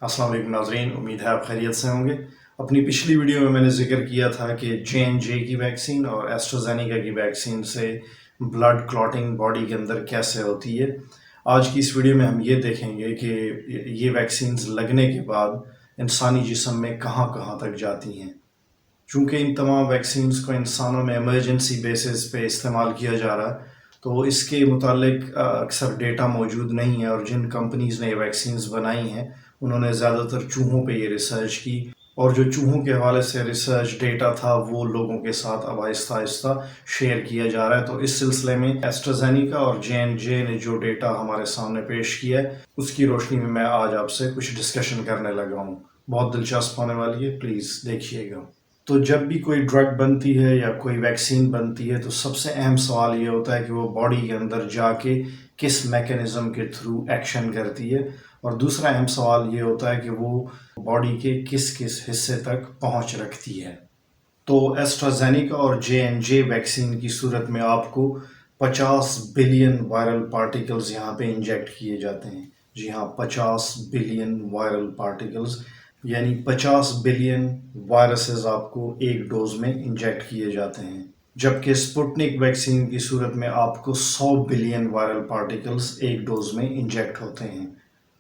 अस्सलाम वालेकुम नाज़रीन, उम्मीद है आप खैरियत से होंगे। अपनी पिछली वीडियो में मैंने ज़िक्र किया था कि J&J की वैक्सीन और एस्ट्राज़ेनेका की वैक्सीन से ब्लड क्लॉटिंग बॉडी के अंदर कैसे होती है। आज की इस वीडियो में हम ये देखेंगे कि ये वैक्सीन्स लगने के बाद इंसानी जिस्म में कहाँ कहाँ तक जाती हैं। चूँकि इन तमाम वैक्सीन्स को इंसानों में इमरजेंसी बेसिस पे इस्तेमाल किया जा रहा है, तो इसके मुतालिक अक्सर डेटा मौजूद नहीं है, और जिन कंपनीज़ ने ये वैक्सीन्स बनाई हैं उन्होंने ज़्यादातर चूहों पे ये रिसर्च की, और जो चूहों के हवाले से रिसर्च डेटा था वो लोगों के साथ अब आहिस्ता आहिस्ता शेयर किया जा रहा है। तो इस सिलसिले में एस्ट्राज़ेनेका और J&J ने जो डेटा हमारे सामने पेश किया है उसकी रोशनी में मैं आज आपसे कुछ डिस्कशन करने लगा हूँ। बहुत दिलचस्प होने वाली है, प्लीज़ देखिएगा। तो जब भी कोई ड्रग बनती है या कोई वैक्सीन बनती है तो सबसे अहम सवाल ये होता है कि वो बॉडी के अंदर जाके किस मैकेनिज़्म के थ्रू एक्शन करती है, और दूसरा अहम सवाल ये होता है कि वो बॉडी के किस किस हिस्से तक पहुंच रखती है। तो एस्ट्राज़ेनेका और J&J वैक्सीन की सूरत में आपको 50 बिलियन वायरल पार्टिकल्स यहाँ पे इंजेक्ट किए जाते हैं। जी हाँ, 50 बिलियन वायरल पार्टिकल्स, यानी 50 बिलियन वायरसेस आपको एक डोज में इंजेक्ट किए जाते हैं। जबकि स्पुतनिक वैक्सीन की सूरत में आपको 100 बिलियन वायरल पार्टिकल्स एक डोज में इंजेक्ट होते हैं,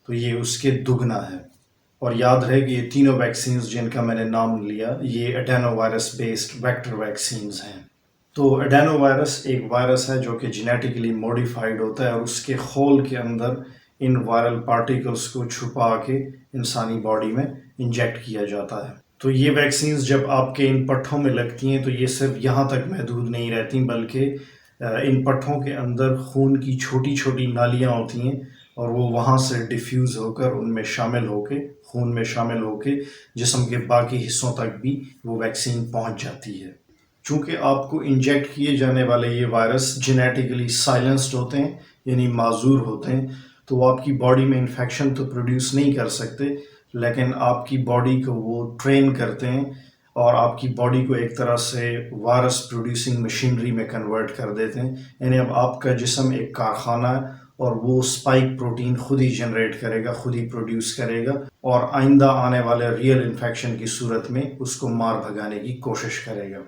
तो ये उसके दुगना है। और याद रहे कि ये तीनों वैक्सीन्स जिनका मैंने नाम लिया ये एडेनोवायरस बेस्ड वेक्टर वैक्सीन्स हैं। तो एडेनोवायरस एक वायरस है जो कि जेनेटिकली मॉडिफाइड होता है, और उसके खोल के अंदर इन वायरल पार्टिकल्स को छुपा के इंसानी बॉडी में इंजेक्ट किया जाता है। तो ये वैक्सीन्स जब आपके इन पट्ठों में लगती हैं तो ये सिर्फ यहाँ तक महदूद नहीं रहती, बल्कि इन पट्ठों के अंदर खून की छोटी छोटी नालियाँ होती हैं, और वो वहाँ से डिफ्यूज़ होकर उनमें शामिल होके खून में शामिल होके जिस्म के बाकी हिस्सों तक भी वो वैक्सीन पहुँच जाती है। चूँकि आपको इंजेक्ट किए जाने वाले ये वायरस जेनेटिकली साइलेंस्ड होते हैं, यानी माजूर होते हैं, तो वो आपकी बॉडी में इन्फेक्शन तो प्रोड्यूस नहीं कर सकते, लेकिन आपकी बॉडी को वो ट्रेन करते हैं और आपकी बॉडी को एक तरह से वायरस प्रोड्यूसिंग मशीनरी में कन्वर्ट कर देते हैं। यानी अब आपका जिस्म एक कारखाना है और वो स्पाइक प्रोटीन खुद ही जनरेट करेगा, खुद ही प्रोड्यूस करेगा, और आइंदा आने वाले रियल इन्फेक्शन की सूरत में उसको मार भगाने की कोशिश करेगा।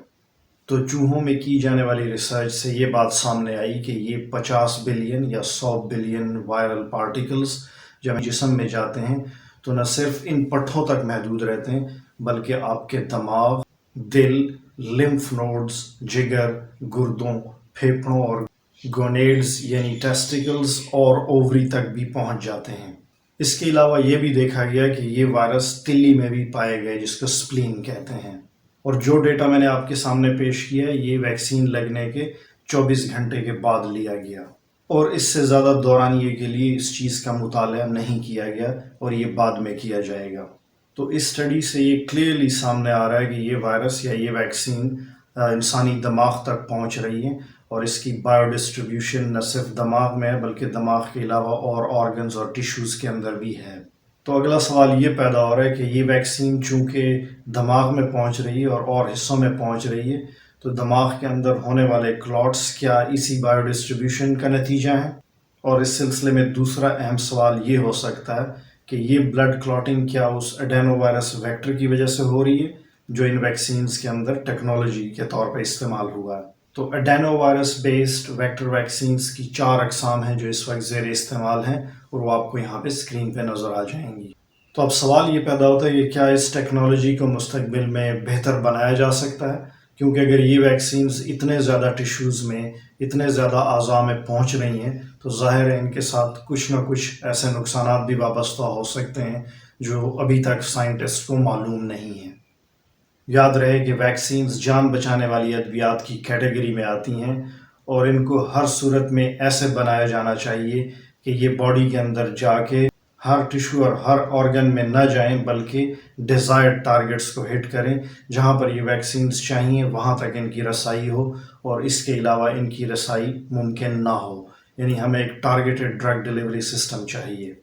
तो चूहों में की जाने वाली रिसर्च से ये बात सामने आई कि ये 50 बिलियन या 100 बिलियन वायरल पार्टिकल्स जब जिस्म में जाते हैं तो न सिर्फ इन पट्ठों तक महदूद रहते हैं, बल्कि आपके दिमाग, दिल, लिम्फ नोड्स, जिगर, गुर्दों, फेफड़ों और गोनेड्स यानी टेस्टिकल्स और ओवरी तक भी पहुंच जाते हैं। इसके अलावा ये भी देखा गया कि ये वायरस तिल्ली में भी पाए गए, जिसको स्प्लीन कहते हैं। और जो डेटा मैंने आपके सामने पेश किया है ये वैक्सीन लगने के 24 घंटे के बाद लिया गया, और इससे ज़्यादा दौरानिए के लिए इस चीज़ का मुताला नहीं किया गया, और ये बाद में किया जाएगा। तो इस स्टडी से ये क्लियरली सामने आ रहा है कि ये वायरस या ये वैक्सीन इंसानी दिमाग तक पहुंच रही है, और इसकी बायो डिस्ट्रीब्यूशन न सिर्फ दिमाग में है बल्कि दिमाग के अलावा और ऑर्गन्स और टिश्यूज़ के अंदर भी है। तो अगला सवाल ये पैदा हो रहा है कि ये वैक्सीन चूँकि दिमाग में पहुंच रही है और हिस्सों में पहुंच रही है, तो दिमाग के अंदर होने वाले क्लॉट्स क्या इसी बायो डिस्ट्रीब्यूशन का नतीजा है? और इस सिलसिले में दूसरा अहम सवाल ये हो सकता है कि ये ब्लड क्लॉटिंग क्या उस एडेनोवायरस वेक्टर की वजह से हो रही है जो इन वैक्सीन्स के अंदर टेक्नोलॉजी के तौर पर इस्तेमाल हुआ है। तो एडेनोवायरस बेस्ड वेक्टर वैक्सीन्स की 4 अक़साम हैं जो इस वक्त ज़ेर इस्तेमाल हैं, और वो आपको यहाँ पे स्क्रीन पे नज़र आ जाएंगी। तो अब सवाल ये पैदा होता है कि क्या इस टेक्नोलॉजी को मुस्तकबिल में बेहतर बनाया जा सकता है, क्योंकि अगर ये वैक्सीन्स इतने ज़्यादा टिश्यूज़ में, इतने ज़्यादा अज़ा में पहुँच रही हैं तो ज़ाहिर है इनके साथ कुछ ना कुछ ऐसे नुकसानात भी वाबस्ता हो सकते हैं जो अभी तक साइंटिस्ट को मालूम नहीं है। याद रहे कि वैक्सीन्स जान बचाने वाली अद्वियात की कैटेगरी में आती हैं, और इनको हर सूरत में ऐसे बनाया जाना चाहिए कि ये बॉडी के अंदर जाके हर टिश्यू और हर ऑर्गन में न जाएं, बल्कि डिज़ायर्ड टारगेट्स को हिट करें। जहां पर ये वैक्सीन्स चाहिए वहां तक इनकी रसाई हो, और इसके अलावा इनकी रसाई मुमकिन ना हो। यानी हमें एक टारगेटेड ड्रग डिलीवरी सिस्टम चाहिए,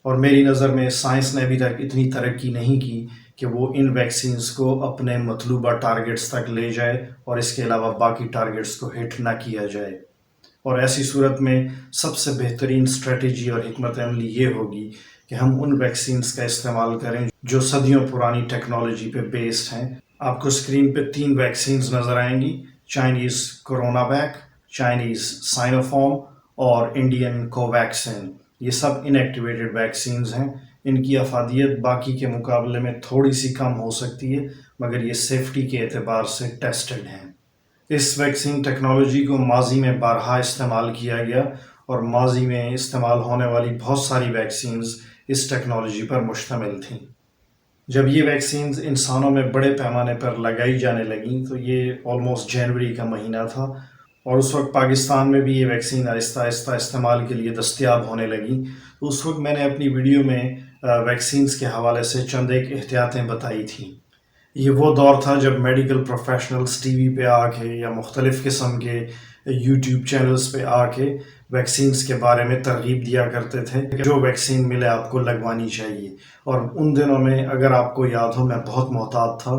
और मेरी नज़र में साइंस ने अभी तक इतनी तरक्की नहीं की कि वो इन वैक्सीन्स को अपने मतलूबा टारगेट्स तक ले जाए और इसके अलावा बाकी टारगेट्स को हिट ना किया जाए। और ऐसी सूरत में सबसे बेहतरीन स्ट्रेटजी और हिकमत अमली ये होगी کہ ہم ان ویکسینز کا استعمال کریں جو صدیوں پرانی ٹیکنالوجی پہ بیسڈ ہیں۔ آپ کو اسکرین پہ 3 ویکسینز نظر آئیں گی، Chinese CoronaVac, Chinese Sinopharm اور انڈین کوویکسین۔ یہ سب ان ایکٹیویٹڈ ویکسینز ہیں۔ ان کی افادیت باقی کے مقابلے میں تھوڑی سی کم ہو سکتی ہے، مگر یہ سیفٹی کے اعتبار سے ٹیسٹڈ ہیں۔ اس ویکسین ٹیکنالوجی کو ماضی میں بارہا استعمال کیا گیا اور ماضی میں استعمال ہونے والی بہت ساری ویکسینز اس ٹیکنالوجی پر مشتمل تھیں۔ جب یہ ویکسینز انسانوں میں بڑے پیمانے پر لگائی جانے لگیں تو یہ آلموسٹ جنوری کا مہینہ تھا، اور اس وقت پاکستان میں بھی یہ ویکسین آہستہ آہستہ استعمال کے لیے دستیاب ہونے لگیں۔ تو اس وقت میں نے اپنی ویڈیو میں ویکسینز کے حوالے سے چند ایک احتیاطیں بتائی تھیں۔ یہ وہ دور تھا جب میڈیکل پروفیشنلز ٹی وی پہ آ کے یا مختلف قسم کے یوٹیوب چینلز پہ آ کے ویکسینز کے بارے میں ترغیب دیا کرتے تھے کہ جو ویکسین ملے آپ کو لگوانی چاہیے۔ اور ان دنوں میں اگر آپ کو یاد ہو، میں بہت محتاط تھا،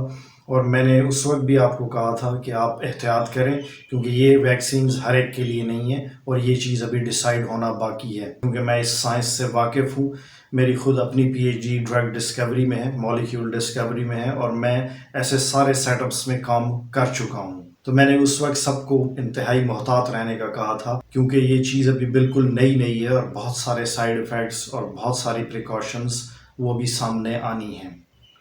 اور میں نے اس وقت بھی آپ کو کہا تھا کہ آپ احتیاط کریں، کیونکہ یہ ویکسینز ہر ایک کے لیے نہیں ہیں اور یہ چیز ابھی ڈیسائیڈ ہونا باقی ہے۔ کیونکہ میں اس سائنس سے واقف ہوں، میری خود اپنی P H D drug discovery میں ہے، مالیکیول ڈسکوری میں ہے، اور میں ایسے سارے سیٹ اپس میں کام کر چکا ہوں۔ تو میں نے اس وقت سب کو انتہائی محتاط رہنے کا کہا تھا، کیونکہ یہ چیز ابھی بالکل نئی ہے اور بہت سارے سائیڈ ایفیکٹس اور بہت ساری پریکاشنز وہ بھی سامنے آنی ہیں۔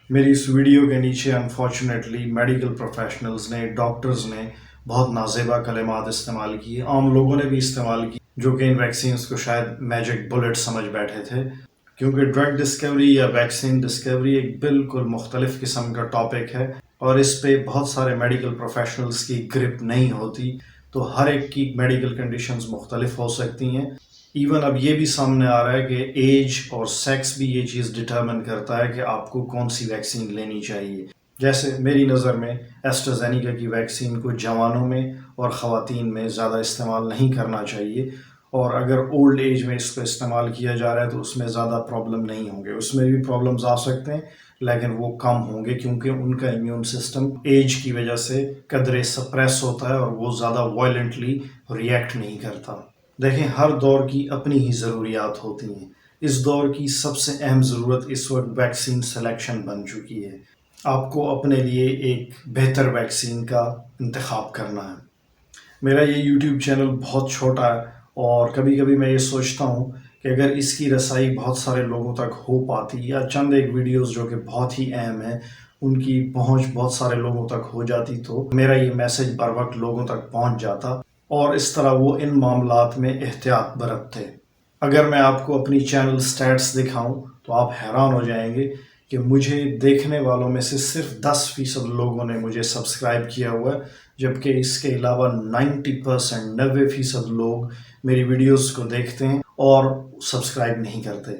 میری اس ویڈیو کے نیچے انفارچونیٹلی میڈیکل پروفیشنلز نے، ڈاکٹرز نے بہت نازیبا کلمات استعمال کیے، عام لوگوں نے بھی استعمال کی، جو کہ ان ویکسینز کو شاید میجک بلٹ سمجھ بیٹھے تھے، کیونکہ ڈرگ ڈسکوری یا ویکسین ڈسکوری ایک بالکل مختلف قسم کا ٹاپک ہے، اور اس پہ بہت سارے میڈیکل پروفیشنلز کی گرپ نہیں ہوتی، تو ہر ایک کی میڈیکل کنڈیشنز مختلف ہو سکتی ہیں۔ ایون اب یہ بھی سامنے آ رہا ہے کہ ایج اور سیکس بھی یہ چیز ڈٹرمن کرتا ہے کہ آپ کو کون سی ویکسین لینی چاہیے۔ جیسے میری نظر میں ایسٹرازینیکا کی ویکسین کو جوانوں میں اور خواتین میں زیادہ استعمال نہیں کرنا چاہیے، اور اگر اولڈ ایج میں اس کو استعمال کیا جا رہا ہے تو اس میں زیادہ پرابلم نہیں ہوں گے۔ اس میں بھی پرابلمز آ سکتے ہیں، لیکن وہ کم ہوں گے، کیونکہ ان کا امیون سسٹم ایج کی وجہ سے قدرے سپریس ہوتا ہے اور وہ زیادہ وائلنٹلی ریئیکٹ نہیں کرتا۔ دیکھیں، ہر دور کی اپنی ہی ضروریات ہوتی ہیں۔ اس دور کی سب سے اہم ضرورت اس وقت ویکسین سلیکشن بن چکی ہے۔ آپ کو اپنے لیے ایک بہتر ویکسین کا انتخاب کرنا ہے۔ میرا یہ یوٹیوب چینل بہت چھوٹا ہے، اور کبھی کبھی میں یہ سوچتا ہوں کہ اگر اس کی رسائی بہت سارے لوگوں تک ہو پاتی، یا چند ایک ویڈیوز جو کہ بہت ہی اہم ہیں ان کی پہنچ بہت سارے لوگوں تک ہو جاتی، تو میرا یہ میسج بر وقت لوگوں تک پہنچ جاتا، اور اس طرح وہ ان معاملات میں احتیاط برتتے۔ اگر میں آپ کو اپنی چینل سٹیٹس دکھاؤں تو آپ حیران ہو جائیں گے کہ مجھے دیکھنے والوں میں سے صرف 10% لوگوں نے مجھے سبسکرائب کیا ہوا ہے، جبکہ اس کے علاوہ 90% لوگ میری ویڈیوز کو دیکھتے ہیں اور سبسکرائب نہیں کرتے۔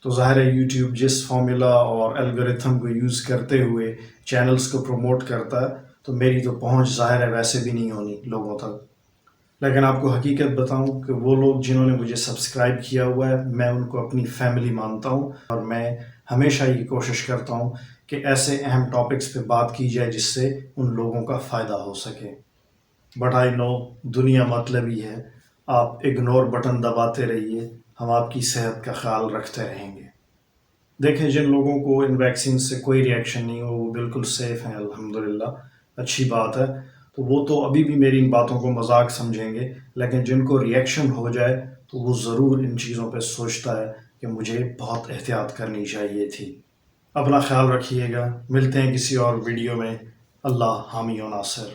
تو ظاہر ہے یوٹیوب جس فارمولا اور الگورتھم کو یوز کرتے ہوئے چینلز کو پروموٹ کرتا ہے، تو میری تو پہنچ ظاہر ہے ویسے بھی نہیں ہونی لوگوں تک۔ لیکن آپ کو حقیقت بتاؤں کہ وہ لوگ جنہوں نے مجھے سبسکرائب کیا ہوا ہے، میں ان کو اپنی فیملی مانتا ہوں، اور میں ہمیشہ یہ کوشش کرتا ہوں کہ ایسے اہم ٹاپکس پہ بات کی جائے جس سے ان لوگوں کا فائدہ ہو سکے۔ بٹ آئی نو دنیا مطلبی ہے، آپ اگنور بٹن دباتے رہیے، ہم آپ کی صحت کا خیال رکھتے رہیں گے۔ دیکھیں، جن لوگوں کو ان ویکسین سے کوئی ریئیکشن نہیں ہو، وہ بالکل سیف ہیں، الحمدللہ، اچھی بات ہے، تو وہ تو ابھی بھی میری ان باتوں کو مذاق سمجھیں گے، لیکن جن کو ریئیکشن ہو جائے تو وہ ضرور ان چیزوں پہ سوچتا ہے کہ مجھے بہت احتیاط کرنی چاہیے تھی۔ اپنا خیال رکھیے گا، ملتے ہیں کسی اور ویڈیو میں۔ اللہ حامی و ناصر۔